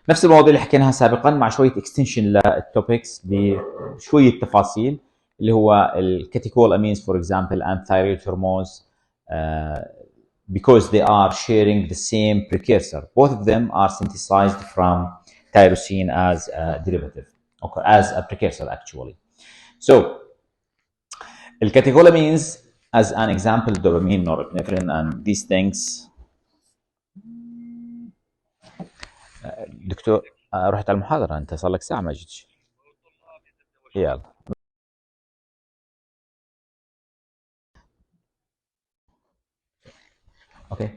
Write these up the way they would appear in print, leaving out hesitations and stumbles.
نفس المواضيع اللي حكيناها سابقا مع شويه اكستنشن للتوبكس بشويه تفاصيل اللي هو الكاتيكول امينز فور اكزامبل and thyroid hormones because they are sharing the same precursor. Both of them are synthesized from tyrosine as a derivative, okay, as a precursor actually. So الcatecholamines as an example, dopamine, norepinephrine, and these things. دكتور رحت على المحاضرة أنت صار لك ساعة ما جيتش. يلا. Okay.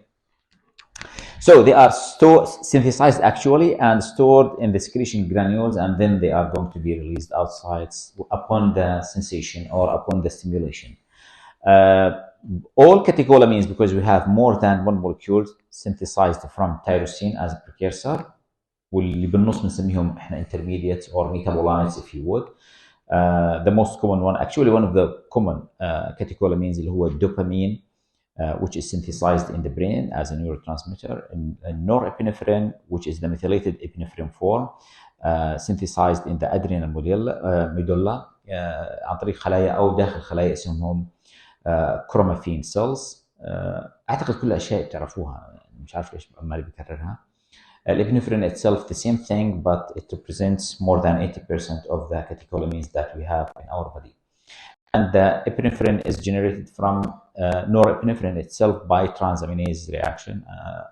So they are synthesized actually and stored in the secretion granules, and then they are going to be released outside upon the sensation or upon the stimulation. All catecholamines, because we have more than one molecule synthesized from tyrosine as a precursor, واللي بالنص بنسميهم احنا intermediates or metabolites if you would. The most common one, actually one of the common catecholamines اللي هو dopamine, which is synthesized in the brain as a neurotransmitter, and norepinephrine, which is the methylated epinephrine form, synthesized in the adrenal medulla عن طريق خلايا او داخل خلايا اسمهم chromaffin cells. اعتقد كل الاشياء بتعرفوها، مش عارف ليش عمالي بكررها. Epinephrine itself the same thing, but it represents more than 80% of the catecholamines that we have in our body. And the epinephrine is generated from norepinephrine itself by transaminase reaction,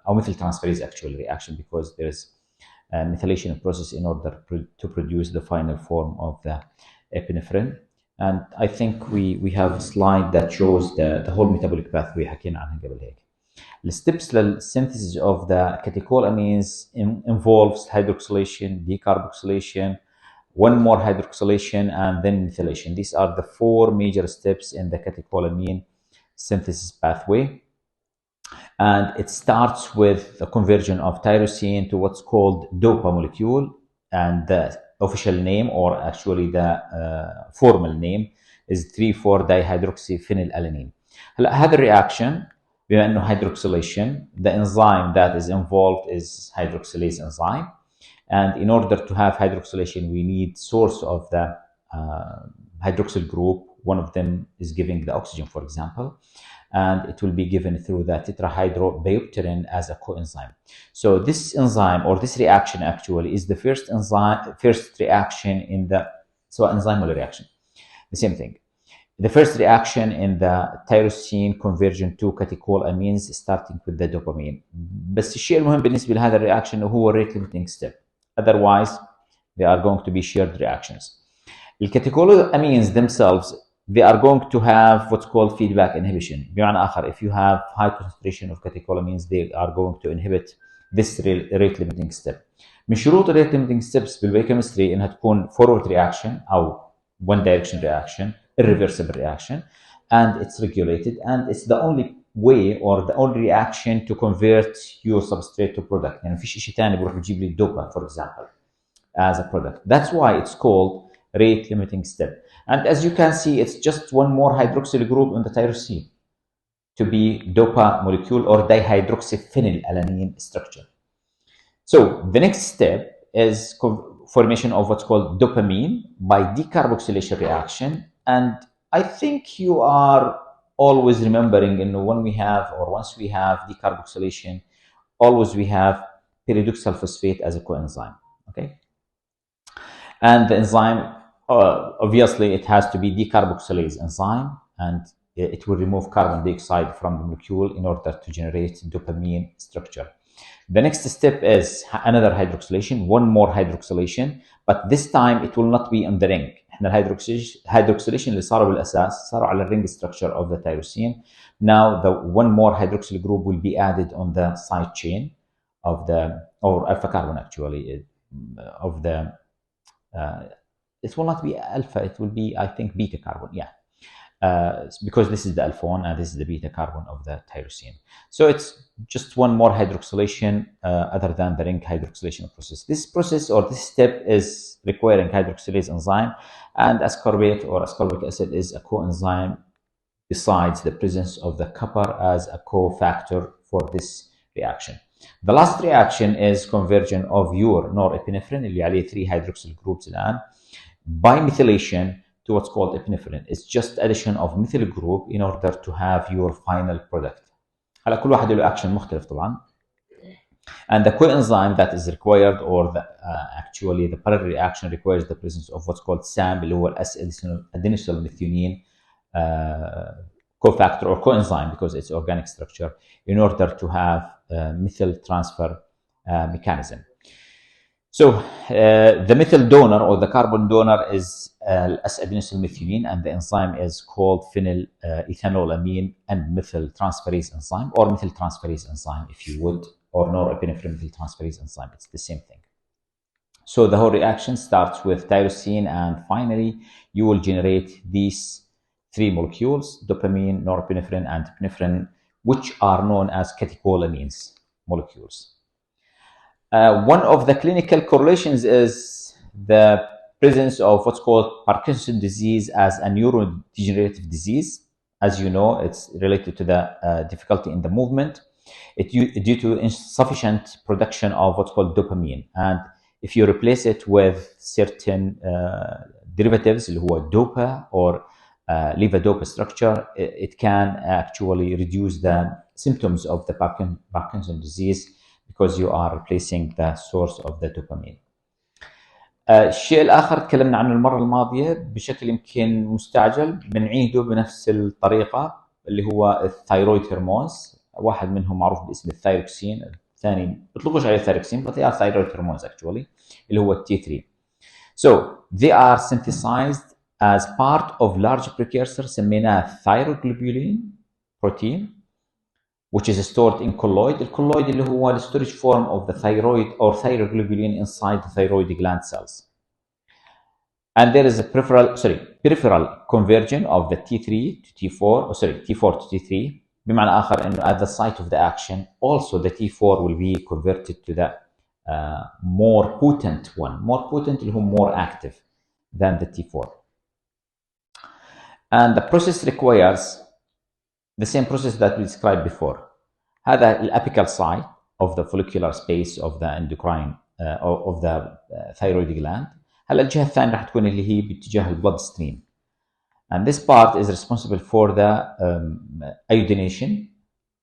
or methyltransferase actual reaction, because there is a methylation process in order to produce the final form of the epinephrine. And I think we have a slide that shows the whole metabolic pathway حكينا عنها قبل هيك. The steps للsynthesis of the catecholamines involves hydroxylation, decarboxylation, one more hydroxylation, and then methylation. These are the four major steps in the catecholamine synthesis pathway. And it starts with the conversion of tyrosine to what's called dopa molecule, and the official name, or actually the formal name, is 3,4-dihydroxyphenylalanine. هلا هذا الرياكشن بما انه hydroxylation, the enzyme that is involved is hydroxylase enzyme, and in order to have hydroxylation we need source of the hydroxyl group. One of them is giving the oxygen, for example, and it will be given through the tetrahydrobiopterin as a coenzyme. So this enzyme, or this reaction actually, is the first reaction in the enzyme or reaction, the same thing. The first reaction in the tyrosine conversion to catecholamines starting with the dopamine. بس الشيء المهم بالنسبة لهذا الرياكشن هو rate limiting step. Otherwise, they are going to be shared reactions. The catecholamines themselves, they are going to have what's called feedback inhibition. بمعنى آخر, if you have high concentration of catecholamines, they are going to inhibit this rate limiting step. من شروط rate limiting steps بالbiochemistry إنها تكون forward reaction أو one direction reaction, irreversible reaction, and it's regulated, and it's the only way or the only reaction to convert your substrate to product. يعني مفيش شيء ثاني بروح بجيب لي الدوبا for example as a product. That's why it's called rate limiting step. And as you can see, it's just one more hydroxyl group in the tyrosine to be dopa molecule or dihydroxyphenylalanine structure. So the next step is formation of what's called dopamine by decarboxylation reaction. And I think you are always remembering, when we have, or once we have decarboxylation, always we have pyridoxal phosphate as a coenzyme, okay? And the enzyme, obviously it has to be decarboxylase enzyme, and it will remove carbon dioxide from the molecule in order to generate dopamine structure. The next step is another hydroxylation, one more hydroxylation, but this time it will not be on the ring. احنا الهيدروكسيليشن اللي صاروا بالاساس صاروا على الring structure of the tyrosine. Now the one more hydroxyl group will be added on the side chain of the, or alpha carbon actually, of the, it will not be alpha, it will be, I think, beta carbon, yeah. Because this is the alpha one and this is the beta carbon of the tyrosine. So it's just one more hydroxylation other than the ring hydroxylation process. This process or this step is requiring hydroxylase enzyme, and ascorbate or ascorbic acid is a coenzyme besides the presence of the copper as a cofactor for this reaction. The last reaction is conversion of your norepinephrine اللي عليه 3 hydroxyl groups الآن by methylation to what's called epinephrine. It's just addition of methyl group in order to have your final product. هلا كل واحد له action مختلف طبعا. And the coenzyme that is required, or actually the parallel reaction requires the presence of what's called SAM اللي هو S-adenosylmethionine cofactor or coenzyme because it's organic structure in order to have methyl transfer mechanism. So the methyl donor or the carbon donor is S-adenosylmethionine, and the enzyme is called phenylethylamine and methyl transferase enzyme, or methyl transferase enzyme if you would, or norepinephrine methyl transferase enzyme. It's the same thing. So the whole reaction starts with tyrosine, and finally you will generate these 3 molecules, dopamine, norepinephrine, and epinephrine, which are known as catecholamines molecules. One of the clinical correlations is the presence of what's called Parkinson's disease as a neurodegenerative disease. As you know, it's related to the difficulty in the movement. It's due to insufficient production of what's called dopamine. And if you replace it with certain derivatives, اللي هو dopa or levodopa structure, it can actually reduce the symptoms of the Parkinson's disease because you are replacing the source of the dopamine. الشيء الآخر تكلمنا عنه المرة الماضية بشكل يمكن مستعجل، بنعيده بنفس الطريقة اللي هو الثايرويد هرمونز. واحد منهم معروف باسم الثايروكسين، الثاني بيطلقوش عليه ثايروكسين but they are thyroid hormones actually اللي هو T3. So they are synthesized as part of large precursor سميناه thyroglobulin protein which is stored in colloid. الcolloid اللي هو the storage form of the thyroid or thyroglobulin inside the thyroid gland cells. And there is a peripheral conversion of the T3 to T4, T4 to T3. بمعنى آخر إنه at the site of the action also the T4 will be converted to the more potent one. More potent اللي هو more active than the T4. And the process requires the same process that we described before. هذا الapical site of the follicular space of the endocrine of the thyroid gland. هلا الجهة الثانية راح تكون اللي هي باتجاه blood stream. And this part is responsible for the iodination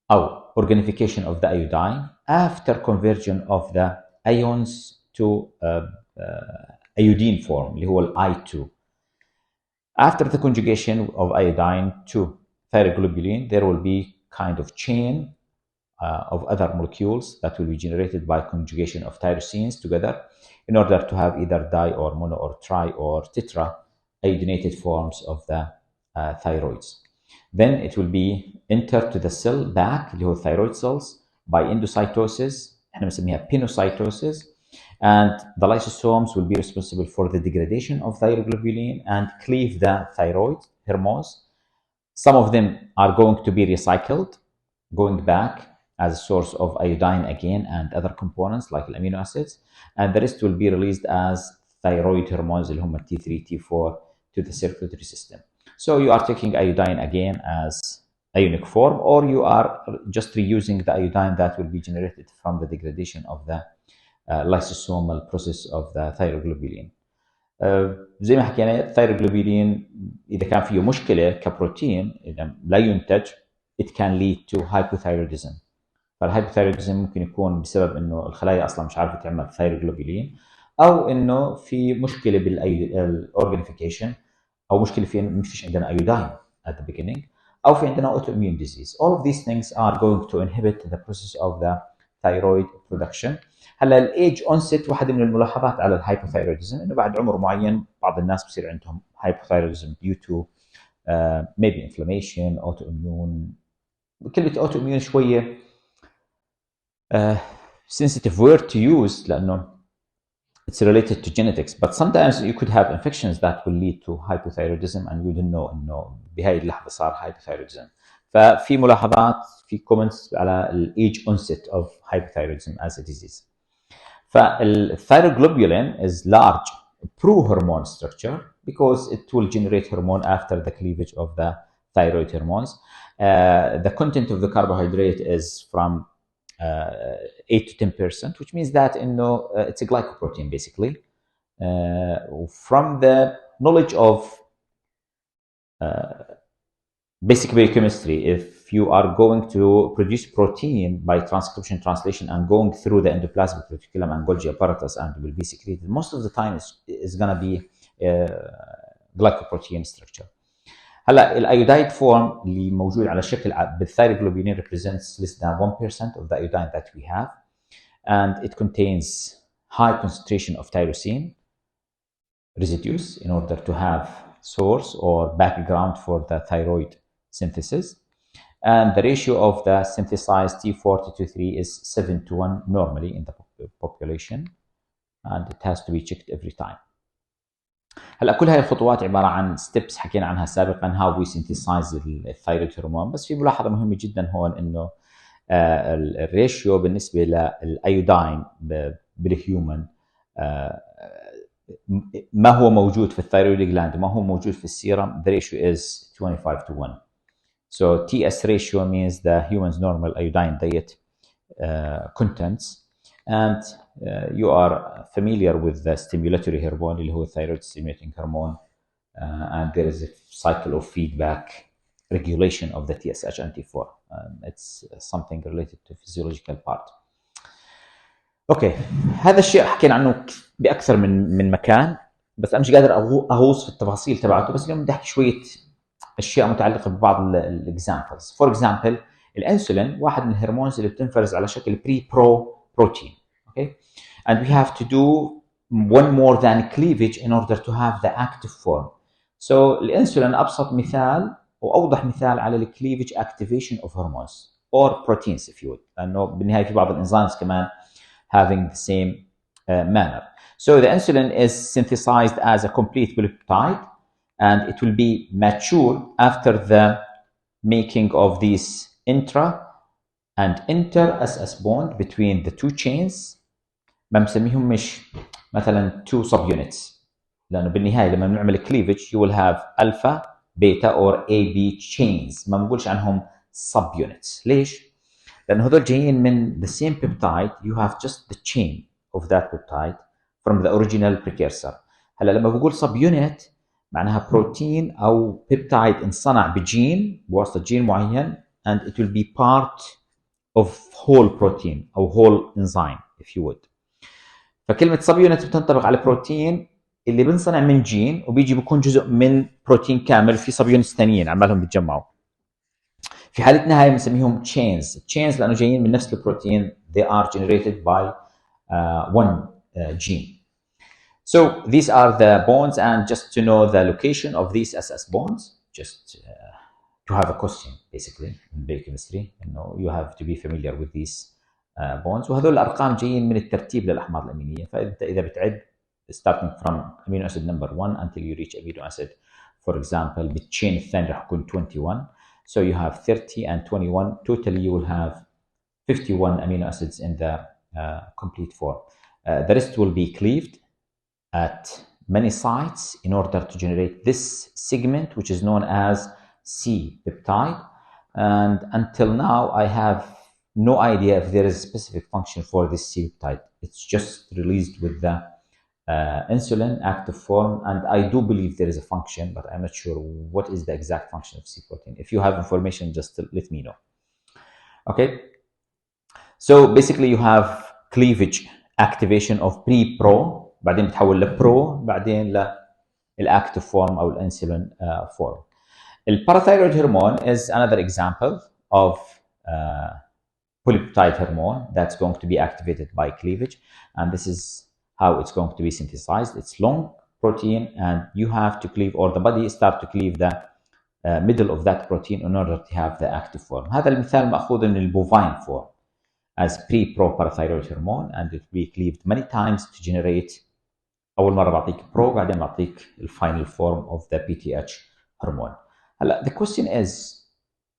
or organification of the iodine after conversion of the ions to iodine form اللي هو I2. After the conjugation of iodine to thyroglobulin, there will be kind of chain of other molecules that will be generated by conjugation of tyrosines together in order to have either di or mono or tri or tetra iodinated forms of the thyroids. Then it will be entered to the cell back اللي هو thyroid cells by endocytosis. احنا بنسميها pinocytosis. And the lysosomes will be responsible for the degradation of thyroglobulin and cleave the thyroid hormones. Some of them are going to be recycled, going back as a source of iodine again and other components like amino acids, and the rest will be released as thyroid hormones اللي هم T3, T4 to the circulatory system. So you are taking iodine again as ionic form, or you are just reusing the iodine that will be generated from the degradation of the lysosomal process of the thyroglobulin. زي ما حكينا الثايروجلوبولين إذا كان فيه مشكلة كبروتين إذا لا ينتج it can lead to hypothyroidism. فالهايبوثايرويدزم ممكن يكون بسبب انه الخلايا اصلا مش عارفه تعمل ثايروجلوبولين، او انه في مشكله بالاورجانيفيكيشن، او مشكله في انه ما فيش عندنا ايودين at the beginning، او في عندنا autoimmune disease. All of these things are going to inhibit the process of the thyroid production. هلا الايج اونست واحده من الملاحظات على الهايبوثايرويدزم انه بعد عمر معين بعض الناس بصير عندهم hypothyroidism due to maybe inflammation, autoimmune. كلمه autoimmune شويه sensitive word to use لأنه it's related to genetics, but sometimes you could have infections that will lead to hypothyroidism and you didn't know إنه بهاي اللحظة صار hypothyroidism. ففي ملاحظات في comments على ال age onset of hypothyroidism as a disease. فالthyroglobulin is large pro-hormone structure because it will generate hormone after the cleavage of the thyroid hormones. The content of the carbohydrate is from 8 to 10%, which means that it's a glycoprotein basically. From the knowledge of basic biochemistry, if you are going to produce protein by transcription translation and going through the endoplasmic reticulum and Golgi apparatus and will be secreted, most of the time is going to be glycoprotein structure. هلا الايودايد فورم اللي موجود على شكل بالثايروجلوبولين represents less than 1% of the iodine that we have, and it contains high concentration of tyrosine residues in order to have source or background for the thyroid synthesis. And the ratio of the synthesized T4 to T3 is 7 to 1 normally in the population, and it has to be checked every time. هلا كل هاي الخطوات عباره عن ستيبس حكينا عنها سابقا how we synthesize الثايرويد هرمون. بس في ملاحظه مهمه جدا هون انه الريشيو بالنسبه للايودين بالهيومن ما هو موجود في الثايرويد جلاند ما هو موجود في السيرم. The ratio is 25 to 1. So TS ratio means the human's normal iodine diet contents, and you are familiar with the stimulatory hormone اللي هو thyroid stimulating hormone, and there is a cycle of feedback regulation of the TSH and T4. It's something related to physiological part. اوكي هذا الشيء حكينا عنه باكثر من مكان، بس انا مش قادر اغوص في التفاصيل تبعته. بس اليوم بدي احكي شويه اشياء متعلقه ببعض الاكزامبلز. فور اكزامبل الانسولين واحد من الهرمونز اللي بتنفرز على شكل بري برو بروتين. اوكي and we have to do one more than cleavage in order to have the active form. So الانسولين ابسط مثال واوضح مثال على الكليفج activation of hormones or proteins if you would، لانه بالنهايه في بعض الانزيمز كمان having the same manner. So the insulin is synthesized as a complete polypeptide, and it will be mature after the making of these intra and inter SS bond between the two chains. ما بنسميهم مش مثلا two subunits، لانه بالنهايه لما بنعمل cleavage you will have alpha beta or AB chains، ما بنقولش عنهم subunits. ليش؟ لأن هذول جايين من the same peptide. You have just the chain of that peptide from the original precursor. هلا لما بقول subunit معناها بروتين أو peptide انصنع بجين بواسطة جين معين and it will be part of whole protein أو whole enzyme if you would. فكلمة subunit بتنطبق على البروتين اللي بنصنع من جين وبيجي بيكون جزء من بروتين كامل في subunits ثانيين عمالهم بيتجمعوا. في حالتنا هاي بنسميهم chains لانه جايين من نفس البروتين. they are generated by one gene. So these are the bonds, and just to know the location of these SS bonds, just to have a question basically in biochemistry, you have to be familiar with these bonds. وهذول الارقام جايين من الترتيب للاحماض الامينيه. فانت اذا بتعد starting from amino acid number 1 until you reach amino acid, for example بالتشين الثاني راح يكون 21. So you have 30 and 21. Totally, you will have 51 amino acids in the complete form. The rest will be cleaved at many sites in order to generate this segment, which is known as C peptide. And until now, I have no idea if there is a specific function for this C peptide. It's just released with the insulin active form, and I do believe there is a function, but I'm not sure what is the exact function of C protein. If you have information, just let me know. Okay, so basically you have cleavage activation of pre-pro بعدين بتحول لبرو بعدين للactive form أو الانسولين form. الباراثايرويد هرمون is another example of polypeptide hormone that's going to be activated by cleavage, and this is how it's going to be synthesized. It's long protein, and you have to cleave, or the body start to cleave the middle of that protein in order to have the active form. هذا المثال مأخوذ من البوفين form as pre-pro-parathyroid hormone, and it will be cleaved many times to generate. أول مرة بعطيك pro بعدين بعطيك the final form of the PTH hormone. هلا the question is,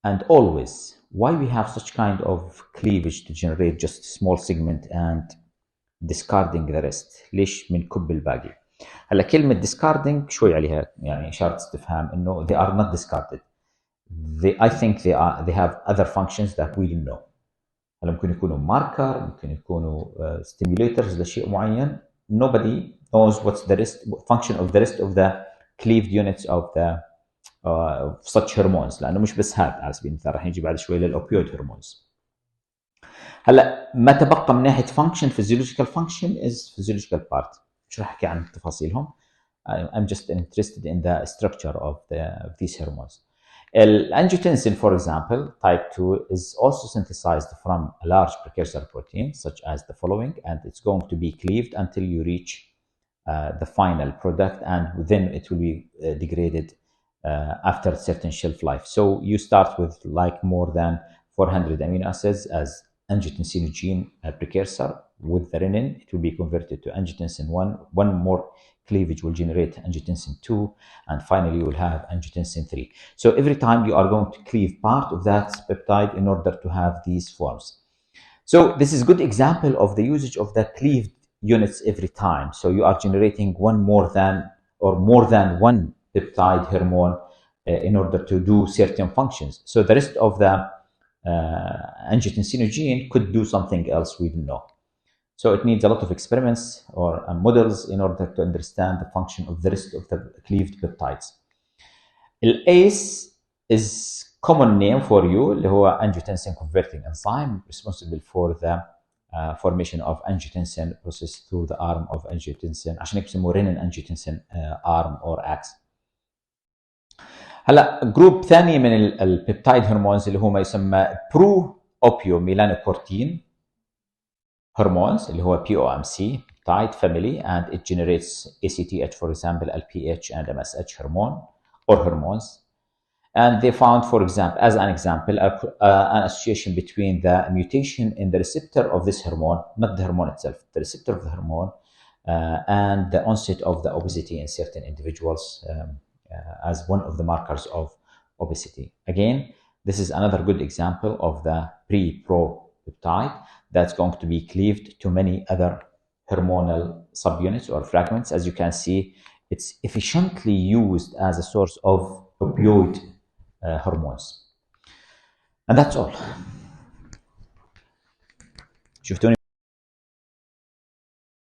and always, why we have such kind of cleavage to generate just a small segment and discarding the rest؟ ليش بنكب الباقي؟ هلا كلمة discarding شوي عليها يعني إشارة استفهام إنه they are not discarded. I think they have other functions that we don't know. هلا ممكن يكونوا ماركر، ممكن يكونوا stimulators لشيء معين. Nobody knows what's the rest function of the rest of the cleaved units of the such hormones، لانه مش بس هذا. على سبيل المثال راح نجي بعد شوي للاوبيويد هرمونز. هلا ما تبقى من ناحيه function physiological function is physiological part، مش راح احكي عن تفاصيلهم. I'm just interested in the structure of these hormones. Angiotensin, for example, type 2, is also synthesized from a large precursor protein, such as the following, and it's going to be cleaved until you reach the final product, and then it will be degraded after a certain shelf life. So you start with like more than 400 amino acids as angiotensinogen precursor. With the renin, it will be converted to angiotensin 1. One more cleavage will generate angiotensin 2, and finally you will have angiotensin 3. So every time you are going to cleave part of that peptide in order to have these forms. So this is a good example of the usage of the cleaved units every time. So you are generating one more than one peptide hormone in order to do certain functions. So the rest of the angiotensinogen could do something else we don't know. So it needs a lot of experiments or models in order to understand the function of the rest of the cleaved peptides. ACE is common name for you اللي هو angiotensin converting enzyme responsible for the formation of angiotensin process through the arm of angiotensin، عشان هيك بسموه renin angiotensin arm or axis. هلا جروب ثاني من البيبتايد هرمونز اللي هو ما يسمى برو اوبيو ميلانوكورتين hormones اللي هو POMC peptide family, and it generates ACTH, for example, LPH and MSH hormone or hormones. And they found, for example, as an example, an association between the mutation in the receptor of this hormone, not the hormone itself, the receptor of the hormone, and the onset of the obesity in certain individuals as one of the markers of obesity. Again, this is another good example of the pre-pro peptide that's going to be cleaved to many other hormonal subunits or fragments. As you can see, it's efficiently used as a source of opioid hormones. And that's all. شفتوني